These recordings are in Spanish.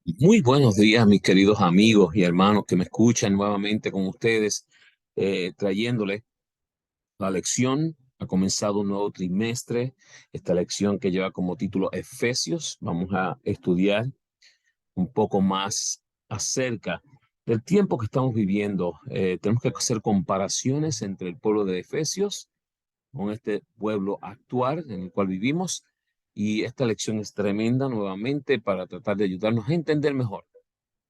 Muy buenos días, mis queridos amigos y hermanos que me escuchan nuevamente con ustedes, trayéndoles la lección. Ha comenzado un nuevo trimestre, esta lección que lleva como título Efesios. Vamos a estudiar un poco más acerca del tiempo que estamos viviendo. Tenemos que hacer comparaciones entre el pueblo de Efesios con este pueblo actual en el cual vivimos. Y esta lección es tremenda nuevamente para tratar de ayudarnos a entender mejor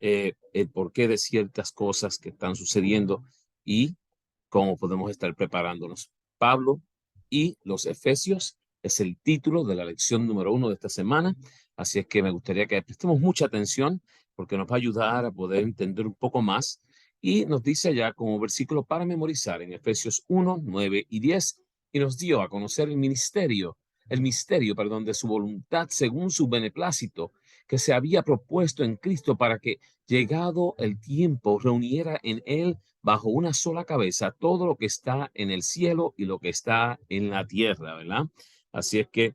el porqué de ciertas cosas que están sucediendo y cómo podemos estar preparándonos. Pablo y los Efesios es el título de la lección número 1 de esta semana, así es que me gustaría que prestemos mucha atención porque nos va a ayudar a poder entender un poco más y nos dice allá como versículo para memorizar en Efesios 1, 9 y 10 y nos dio a conocer el misterio, perdón, de su voluntad según su beneplácito que se había propuesto en Cristo para que, llegado el tiempo, reuniera en él bajo una sola cabeza todo lo que está en el cielo y lo que está en la tierra, ¿verdad? Así es que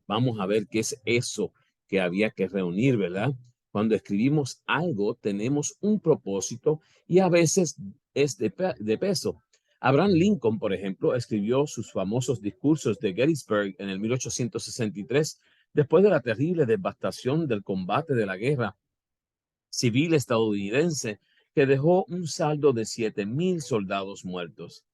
vamos a ver qué es eso que había que reunir, ¿verdad? Cuando escribimos algo, tenemos un propósito y a veces es de peso. Abraham Lincoln, por ejemplo, escribió sus famosos discursos de Gettysburg en el 1863, después de la terrible devastación del combate de la guerra civil estadounidense, que dejó un saldo de 7,000 soldados muertos.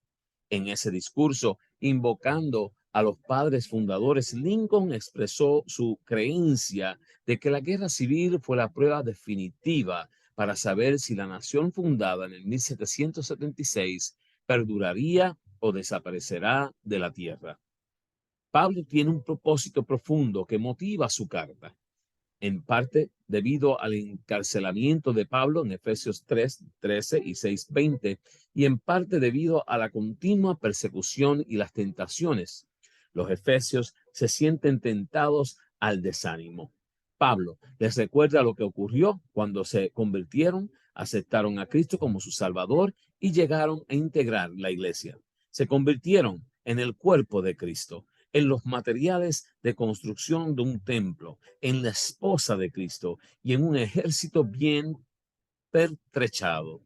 En ese discurso, invocando a los padres fundadores, Lincoln expresó su creencia de que la guerra civil fue la prueba definitiva para saber si la nación fundada en el 1776 perduraría o desaparecerá de la tierra. Pablo tiene un propósito profundo que motiva su carta, en parte debido al encarcelamiento de Pablo en Efesios 3, 13 y 6, 20, y en parte debido a la continua persecución y las tentaciones. Los efesios se sienten tentados al desánimo. Pablo les recuerda lo que ocurrió cuando se convirtieron, aceptaron a Cristo como su Salvador y llegaron a integrar la iglesia. Se convirtieron en el cuerpo de Cristo, en los materiales de construcción de un templo, en la esposa de Cristo y en un ejército bien pertrechado.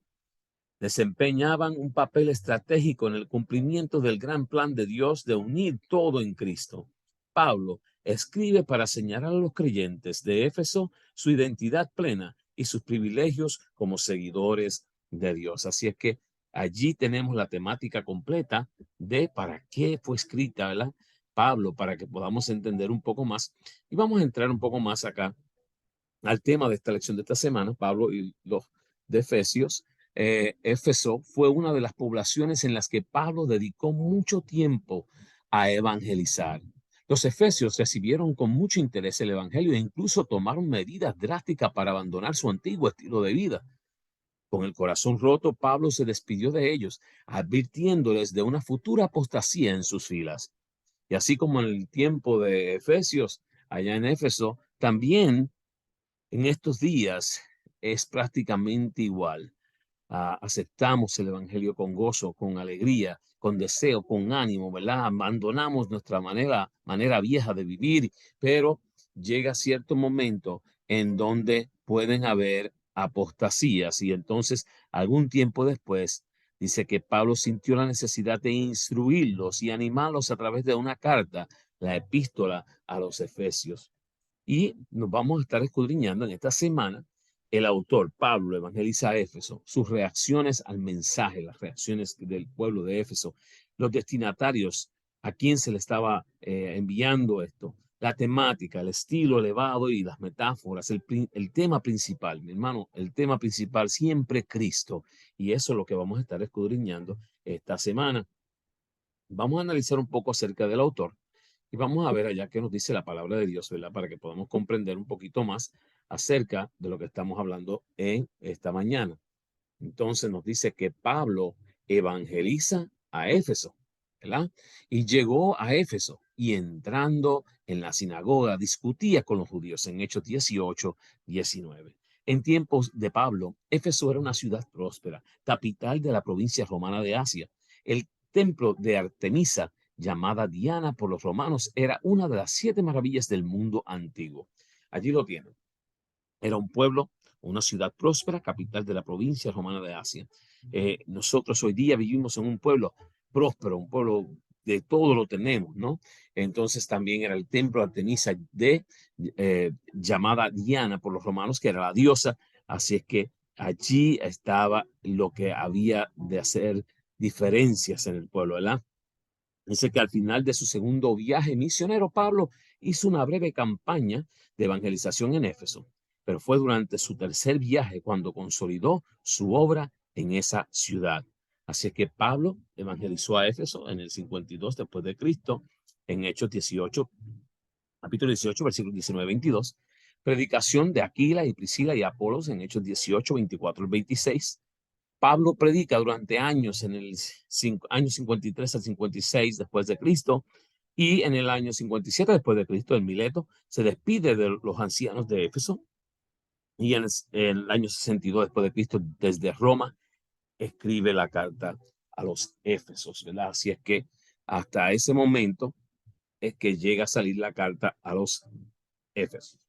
Desempeñaban un papel estratégico en el cumplimiento del gran plan de Dios de unir todo en Cristo. Pablo escribe para señalar a los creyentes de Éfeso su identidad plena y sus privilegios como seguidores de Dios. Así es que allí tenemos la temática completa de para qué fue escrita, ¿verdad? Pablo, para que podamos entender un poco más. Y vamos a entrar un poco más acá al tema de esta lección de esta semana, Pablo y los de Efesios. Éfeso fue una de las poblaciones en las que Pablo dedicó mucho tiempo a evangelizar. Los efesios recibieron con mucho interés el evangelio e incluso tomaron medidas drásticas para abandonar su antiguo estilo de vida. Con el corazón roto, Pablo se despidió de ellos, advirtiéndoles de una futura apostasía en sus filas. Y así como en el tiempo de Efesios, allá en Éfeso, también en estos días es prácticamente igual. Aceptamos el evangelio con gozo, con alegría, con deseo, con ánimo, ¿verdad? Abandonamos nuestra manera vieja de vivir, pero llega cierto momento en donde pueden haber apostasías y entonces algún tiempo después dice que Pablo sintió la necesidad de instruirlos y animarlos a través de una carta, la epístola a los Efesios. Y nos vamos a estar escudriñando en esta semana el autor, Pablo, evangeliza a Éfeso, sus reacciones al mensaje, las reacciones del pueblo de Éfeso, los destinatarios a quien se le estaba enviando esto, la temática, el estilo elevado y las metáforas, el tema principal, mi hermano, el tema principal siempre Cristo. Y eso es lo que vamos a estar escudriñando esta semana. Vamos a analizar un poco acerca del autor y vamos a ver allá qué nos dice la palabra de Dios, ¿verdad? Para que podamos comprender un poquito más acerca de lo que estamos hablando en esta mañana. Entonces nos dice que Pablo evangeliza a Éfeso, ¿verdad? Y llegó a Éfeso y entrando en la sinagoga discutía con los judíos en Hechos 18, 19. En tiempos de Pablo, Éfeso era una ciudad próspera, capital de la provincia romana de Asia. El templo de Artemisa llamada Diana por los romanos, era una de las 7 maravillas del mundo antiguo. Allí lo tienen. Era un pueblo, una ciudad próspera, capital de la provincia romana de Asia. Nosotros hoy día vivimos en un pueblo próspero, un pueblo de todo lo tenemos, ¿no? Entonces también era el templo Artemisa llamada Diana por los romanos, que era la diosa. Así es que allí estaba lo que había de hacer diferencias en el pueblo, ¿verdad? Dice que al final de su segundo viaje misionero, Pablo hizo una breve campaña de evangelización en Éfeso, pero fue durante su tercer viaje cuando consolidó su obra en esa ciudad. Así que Pablo evangelizó a Éfeso en el 52 después de Cristo, en Hechos 18, capítulo 18, versículos 19-22. Predicación de Aquila y Priscila y Apolos en Hechos 18, 24 al 26. Pablo predica durante años, en el año 53 al 56 después de Cristo, y en el año 57 después de Cristo, en Mileto, se despide de los ancianos de Éfeso, y en el año 62 después de Cristo, desde Roma, escribe la carta a los Éfesos, ¿verdad? Así es que hasta ese momento es que llega a salir la carta a los Éfesos.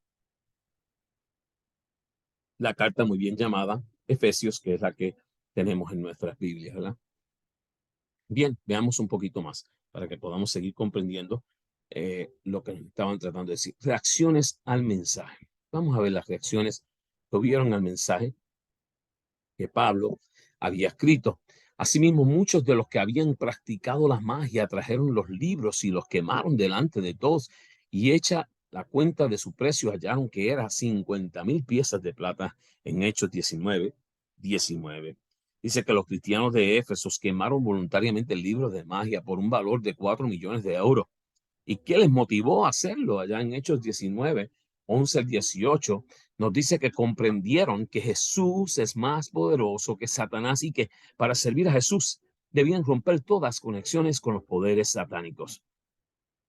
La carta muy bien llamada Efesios, que es la que tenemos en nuestras Biblias, ¿verdad? Bien, veamos un poquito más para que podamos seguir comprendiendo lo que nos estaban tratando de decir. Reacciones al mensaje. Vamos a ver las reacciones que hubieron al mensaje que Pablo había escrito. Asimismo, muchos de los que habían practicado la magia trajeron los libros y los quemaron delante de todos, y hecha la cuenta de su precio hallaron que era 50,000 piezas de plata en Hechos 19. Dice que los cristianos de Éfeso quemaron voluntariamente el libro de magia por un valor de 4 millones de euros. ¿Y qué les motivó a hacerlo? Allá en Hechos 19, 11 al 18, nos dice que comprendieron que Jesús es más poderoso que Satanás y que para servir a Jesús debían romper todas conexiones con los poderes satánicos.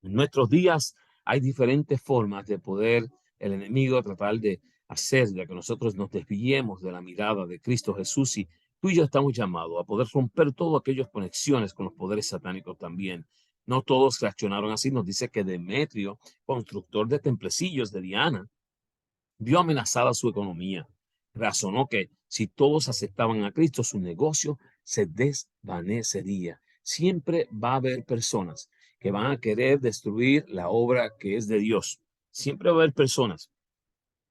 En nuestros días hay diferentes formas de poder el enemigo tratar de hacer de que nosotros nos desviemos de la mirada de Cristo Jesús, y tú y yo estamos llamados a poder romper todas aquellas conexiones con los poderes satánicos también. No todos reaccionaron así. Nos dice que Demetrio, constructor de templecillos de Diana, vio amenazada su economía. Razonó que si todos aceptaban a Cristo, su negocio se desvanecería. Siempre va a haber personas que van a querer destruir la obra que es de Dios. Siempre va a haber personas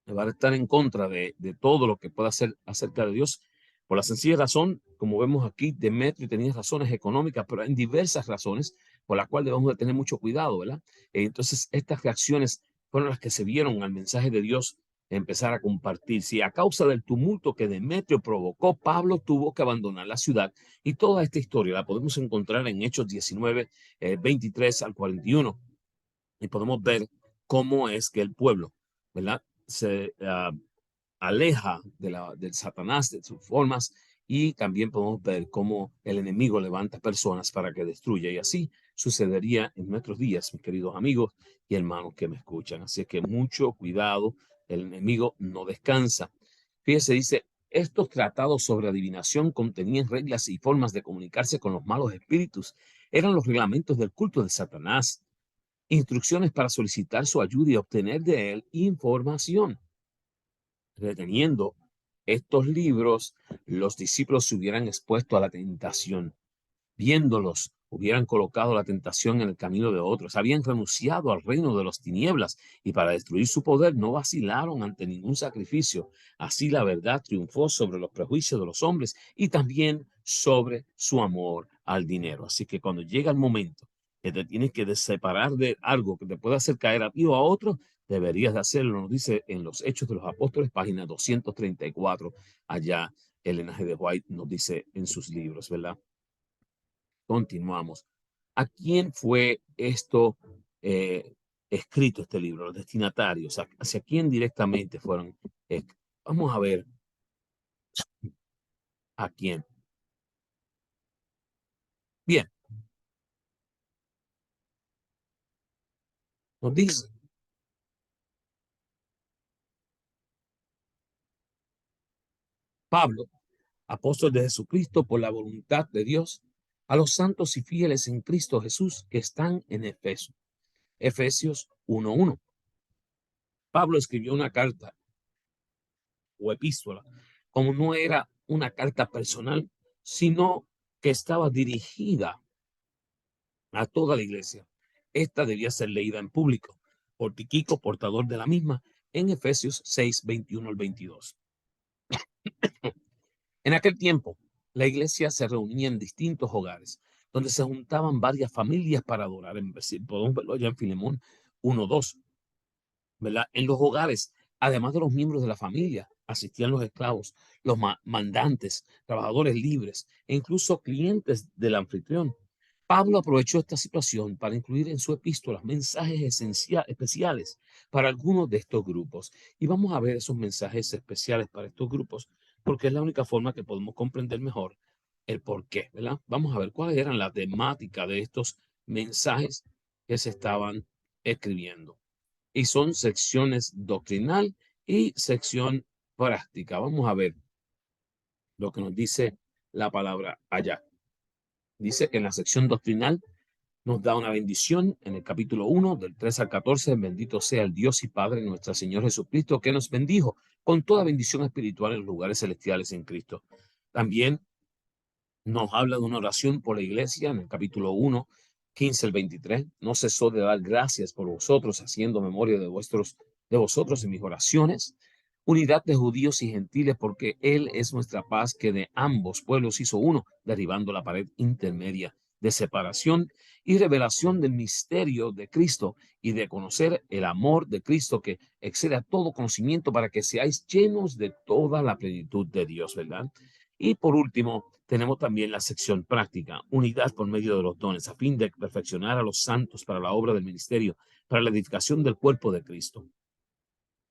que van a estar en contra de todo lo que pueda hacer acerca de Dios. Por la sencilla razón, como vemos aquí, Demetrio tenía razones económicas, pero hay diversas razones por las cuales debemos de tener mucho cuidado, ¿verdad? Entonces, estas reacciones fueron las que se vieron al mensaje de Dios empezar a compartir. Si a causa del tumulto que Demetrio provocó, Pablo tuvo que abandonar la ciudad, y toda esta historia la podemos encontrar en Hechos 19, 23 al 41, y podemos ver cómo es que el pueblo, ¿verdad? Se aleja del Satanás, de sus formas, y también podemos ver cómo el enemigo levanta personas para que destruya, y así sucedería en nuestros días, mis queridos amigos y hermanos que me escuchan. Así que mucho cuidado, el enemigo no descansa. Fíjese, dice, estos tratados sobre adivinación contenían reglas y formas de comunicarse con los malos espíritus. Eran los reglamentos del culto de Satanás, instrucciones para solicitar su ayuda y obtener de él información. Reteniendo estos libros, los discípulos se hubieran expuesto a la tentación. Viéndolos, hubieran colocado la tentación en el camino de otros. Habían renunciado al reino de las tinieblas, y para destruir su poder no vacilaron ante ningún sacrificio. Así la verdad triunfó sobre los prejuicios de los hombres y también sobre su amor al dinero. Así que cuando llega el momento que te tienes que separar de algo que te pueda hacer caer a ti o a otro, deberías de hacerlo. Nos dice en los Hechos de los Apóstoles, página 234, allá Elena G. de White nos dice en sus libros, ¿verdad? Continuamos. ¿A quién fue esto eh, escrito, este libro? Los destinatarios. ¿Hacia quién directamente fueron? Vamos a ver a quién. Bien, nos dice Pablo, apóstol de Jesucristo por la voluntad de Dios, a los santos y fieles en Cristo Jesús que están en Efeso. Efesios 1:1. Pablo escribió una carta o epístola, como no era una carta personal, sino que estaba dirigida a toda la iglesia. Esta debía ser leída en público por Tíquico, portador de la misma, en Efesios 6:21 al 22. En aquel tiempo, la iglesia se reunía en distintos hogares, donde se juntaban varias familias para adorar. Podemos verlo allá en Filemón 1:2, ¿verdad? En los hogares, además de los miembros de la familia, asistían los esclavos, los mandantes, trabajadores libres e incluso clientes del anfitrión. Pablo aprovechó esta situación para incluir en su epístola mensajes especiales para algunos de estos grupos. Y vamos a ver esos mensajes especiales para estos grupos, porque es la única forma que podemos comprender mejor el por qué, ¿verdad? Vamos a ver cuáles eran las temáticas de estos mensajes que se estaban escribiendo. Y son secciones doctrinal y sección práctica. Vamos a ver lo que nos dice la palabra allá. Dice que en la sección doctrinal nos da una bendición en el capítulo 1, del 3 al 14. Bendito sea el Dios y Padre de nuestro Señor Jesucristo, que nos bendijo con toda bendición espiritual en los lugares celestiales en Cristo. También nos habla de una oración por la iglesia en el capítulo 1, 15 al 23. No cesó de dar gracias por vosotros, haciendo memoria de vosotros en mis oraciones. Unidad de judíos y gentiles, porque Él es nuestra paz, que de ambos pueblos hizo uno, derribando la pared intermedia de separación, y revelación del misterio de Cristo, y de conocer el amor de Cristo que excede a todo conocimiento, para que seáis llenos de toda la plenitud de Dios, ¿verdad? Y por último, tenemos también la sección práctica, unidad por medio de los dones, a fin de perfeccionar a los santos para la obra del ministerio, para la edificación del cuerpo de Cristo.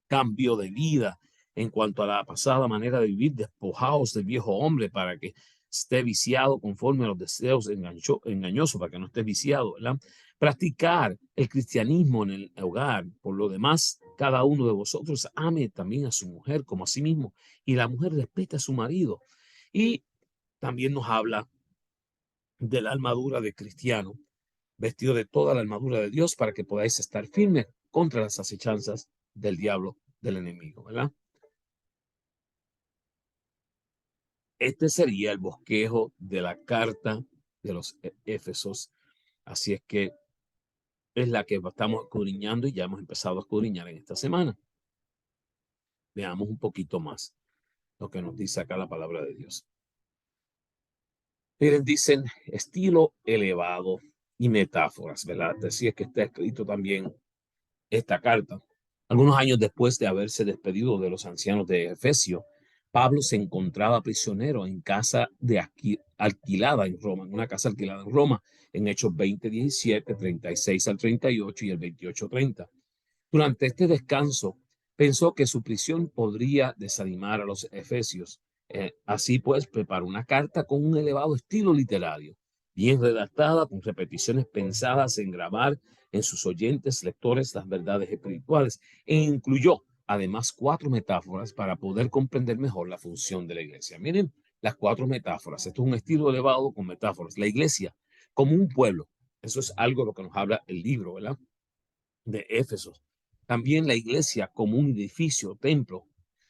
Cambio de vida en cuanto a la pasada manera de vivir, despojaos del viejo hombre para que esté viciado conforme a los deseos engañosos, para que no esté viciado, ¿verdad? Practicar el cristianismo en el hogar. Por lo demás, cada uno de vosotros ame también a su mujer como a sí mismo, y la mujer respeta a su marido. Y también nos habla de la armadura de cristiano, vestido de toda la armadura de Dios, para que podáis estar firmes contra las acechanzas del diablo, del enemigo, ¿verdad? Este sería el bosquejo de la carta de los Éfesos. Así es que es la que estamos escudriñando y ya hemos empezado a escudriñar en esta semana. Veamos un poquito más lo que nos dice acá la palabra de Dios. Miren, dicen estilo elevado y metáforas, ¿verdad? Así es que está escrito también esta carta. Algunos años después de haberse despedido de los ancianos de Efesio, Pablo se encontraba prisionero en casa alquilada en Roma, en una casa alquilada en Roma, en Hechos 20:17, 36 al 38 y el 28:30. Durante este descanso, pensó que su prisión podría desanimar a los efesios. Así pues, preparó una carta con un elevado estilo literario, bien redactada, con repeticiones pensadas en grabar en sus oyentes lectores las verdades espirituales, e incluyó además 4 metáforas para poder comprender mejor la función de la iglesia. Miren las 4 metáforas. Esto es un estilo elevado con metáforas. La iglesia como un pueblo. Eso es algo de lo que nos habla el libro, ¿verdad? De Éfeso. También la iglesia como un edificio, templo.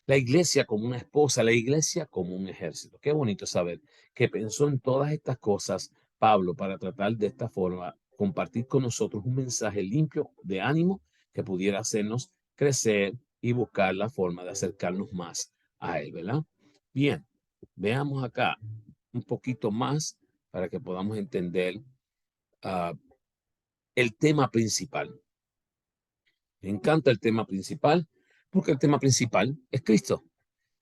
La iglesia como una esposa, la iglesia como un ejército. Qué bonito saber que pensó en todas estas cosas Pablo para tratar de esta forma compartir con nosotros un mensaje limpio de ánimo que pudiera hacernos crecer y buscar la forma de acercarnos más a él, ¿verdad? Bien, veamos acá un poquito más para que podamos entender uh, el tema principal. Me encanta el tema principal, porque el tema principal es Cristo.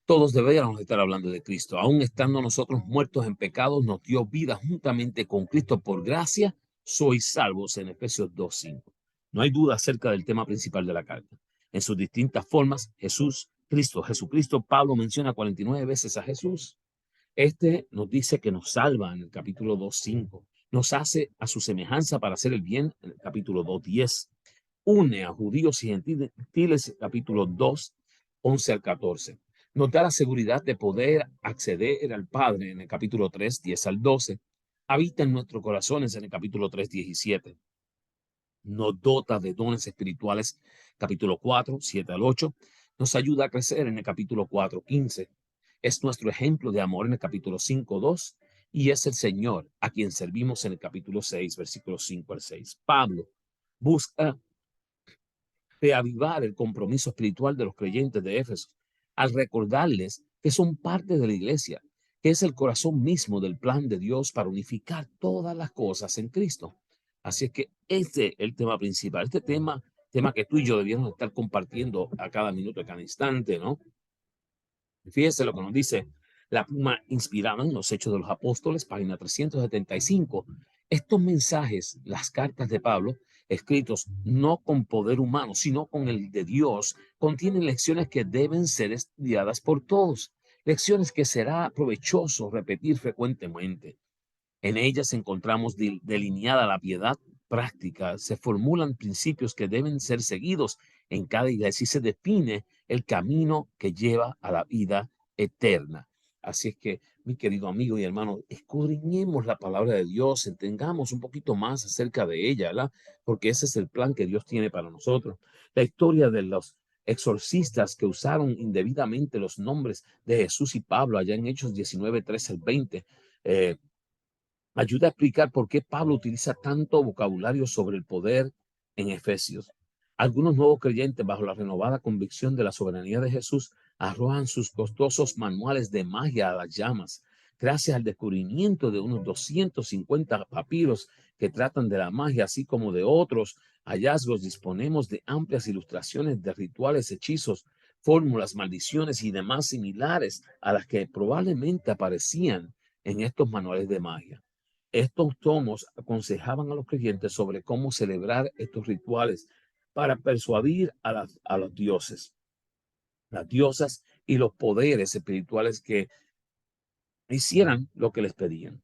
Todos deberíamos estar hablando de Cristo. Aún estando nosotros muertos en pecados, nos dio vida juntamente con Cristo. Por gracia, sois salvos, en Efesios 2:5. No hay duda acerca del tema principal de la carta. En sus distintas formas, Jesucristo, Pablo menciona 49 veces a Jesús. Este nos dice que nos salva en el capítulo 2:5. Nos hace a su semejanza para hacer el bien en el capítulo 2:10. Une a judíos y gentiles, capítulo 2, 11 al 14. Nos da la seguridad de poder acceder al Padre en el capítulo 3, 10 al 12. habita en nuestros corazones en el capítulo 3:17. Nos dota de dones espirituales, capítulo 4:7 al 8. Nos ayuda a crecer en el capítulo 4:15. Es nuestro ejemplo de amor en el capítulo 5:2 y es el Señor a quien servimos en el capítulo 6, versículos 5 al 6. Pablo busca reavivar el compromiso espiritual de los creyentes de Éfeso al recordarles que son parte de la iglesia, que es el corazón mismo del plan de Dios para unificar todas las cosas en Cristo. Así es que este es el tema principal, este tema que tú y yo debíamos estar compartiendo a cada minuto, a cada instante, ¿no? Fíjese lo que nos dice la pluma inspirada en los Hechos de los Apóstoles, página 375. Estos mensajes, las cartas de Pablo, escritos no con poder humano, sino con el de Dios, contienen lecciones que deben ser estudiadas por todos, lecciones que será provechoso repetir frecuentemente. En ellas encontramos delineada la piedad práctica, se formulan principios que deben ser seguidos en cada iglesia y se define el camino que lleva a la vida eterna. Así es que, mi querido amigo y hermano, escudriñemos la palabra de Dios, entendamos un poquito más acerca de ella, ¿verdad? Porque ese es el plan que Dios tiene para nosotros. La historia de los exorcistas que usaron indebidamente los nombres de Jesús y Pablo allá en Hechos 19:13 al 20, ayuda a explicar por qué Pablo utiliza tanto vocabulario sobre el poder en Efesios. Algunos nuevos creyentes, bajo la renovada convicción de la soberanía de Jesús, arrojan sus costosos manuales de magia a las llamas. Gracias al descubrimiento de unos 250 papiros que tratan de la magia, así como de otros hallazgos, disponemos de amplias ilustraciones de rituales, hechizos, fórmulas, maldiciones y demás similares a las que probablemente aparecían en estos manuales de magia. Estos tomos aconsejaban a los creyentes sobre cómo celebrar estos rituales para persuadir a los dioses, las diosas y los poderes espirituales que hicieran lo que les pedían.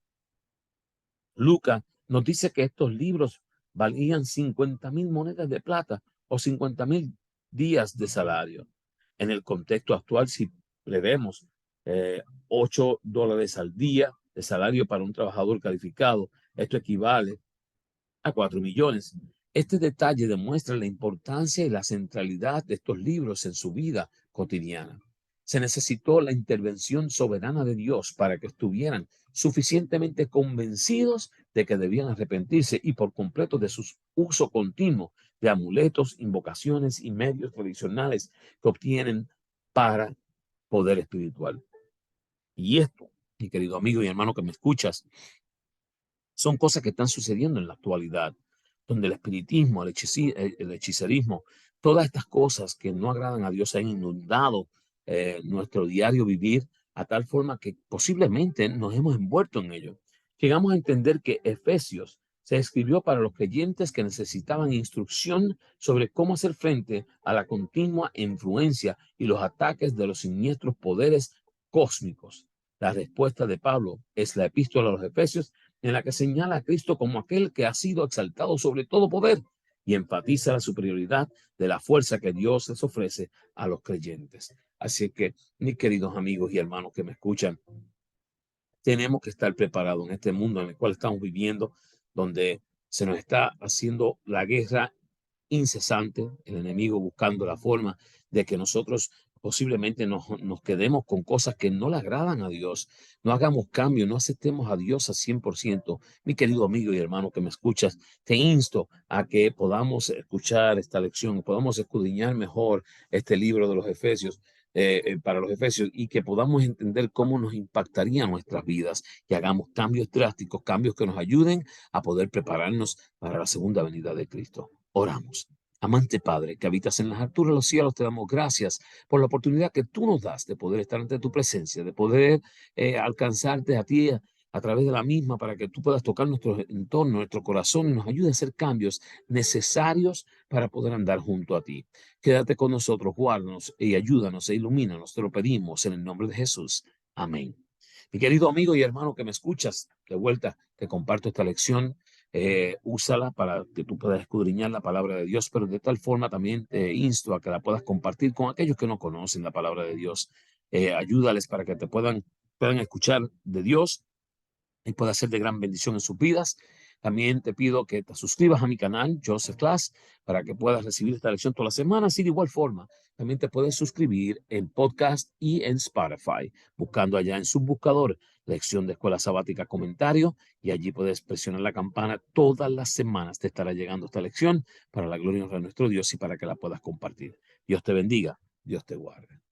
Lucas nos dice que estos libros valían 50,000 monedas de plata o 50,000 días de salario. En el contexto actual, si prevemos $8 al día de salario para un trabajador calificado, esto equivale a 4 millones. Este detalle demuestra la importancia y la centralidad de estos libros en su vida cotidiana. Se necesitó la intervención soberana de Dios para que estuvieran suficientemente convencidos de que debían arrepentirse y por completo de su uso continuo de amuletos, invocaciones y medios tradicionales que obtienen para poder espiritual. Y esto, mi querido amigo y hermano que me escuchas, son cosas que están sucediendo en la actualidad, donde el espiritismo, el hechicerismo, todas estas cosas que no agradan a Dios han inundado nuestro diario vivir a tal forma que posiblemente nos hemos envuelto en ello. Llegamos a entender que Efesios se escribió para los creyentes que necesitaban instrucción sobre cómo hacer frente a la continua influencia y los ataques de los siniestros poderes cósmicos. La respuesta de Pablo es la epístola a los Efesios, en la que señala a Cristo como aquel que ha sido exaltado sobre todo poder y enfatiza la superioridad de la fuerza que Dios les ofrece a los creyentes. Así que, mis queridos amigos y hermanos que me escuchan, tenemos que estar preparados en este mundo en el cual estamos viviendo, donde se nos está haciendo la guerra incesante, el enemigo buscando la forma de que nosotros posiblemente nos quedemos con cosas que no le agradan a Dios, no hagamos cambio, no aceptemos a Dios al 100%. Mi querido amigo y hermano que me escuchas, te insto a que podamos escuchar esta lección, podamos escudriñar mejor este libro de los Efesios, para los Efesios, y que podamos entender cómo nos impactaría nuestras vidas y hagamos cambios drásticos, cambios que nos ayuden a poder prepararnos para la segunda venida de Cristo. Oramos. Amante Padre, que habitas en las alturas de los cielos, te damos gracias por la oportunidad que tú nos das de poder estar ante tu presencia, de poder alcanzarte a ti a través de la misma para que tú puedas tocar nuestro entorno, nuestro corazón y nos ayude a hacer cambios necesarios para poder andar junto a ti. Quédate con nosotros, guárdanos y ayúdanos e ilumínanos. Te lo pedimos en el nombre de Jesús. Amén. Mi querido amigo y hermano que me escuchas, de vuelta te comparto esta lección. Úsala para que tú puedas escudriñar la palabra de Dios, pero de tal forma también te insto a que la puedas compartir con aquellos que no conocen la palabra de Dios. Ayúdales para que puedan escuchar de Dios y puede ser de gran bendición en sus vidas. También te pido que te suscribas a mi canal, Joseph Class, para que puedas recibir esta lección todas las semanas. Y de igual forma, también te puedes suscribir en podcast y en Spotify, buscando allá en su buscador lección de escuela sabática comentario, y allí puedes presionar la campana. Todas las semanas te estará llegando esta lección para la gloria y honra de nuestro Dios y para que la puedas compartir. Dios te bendiga, Dios te guarde.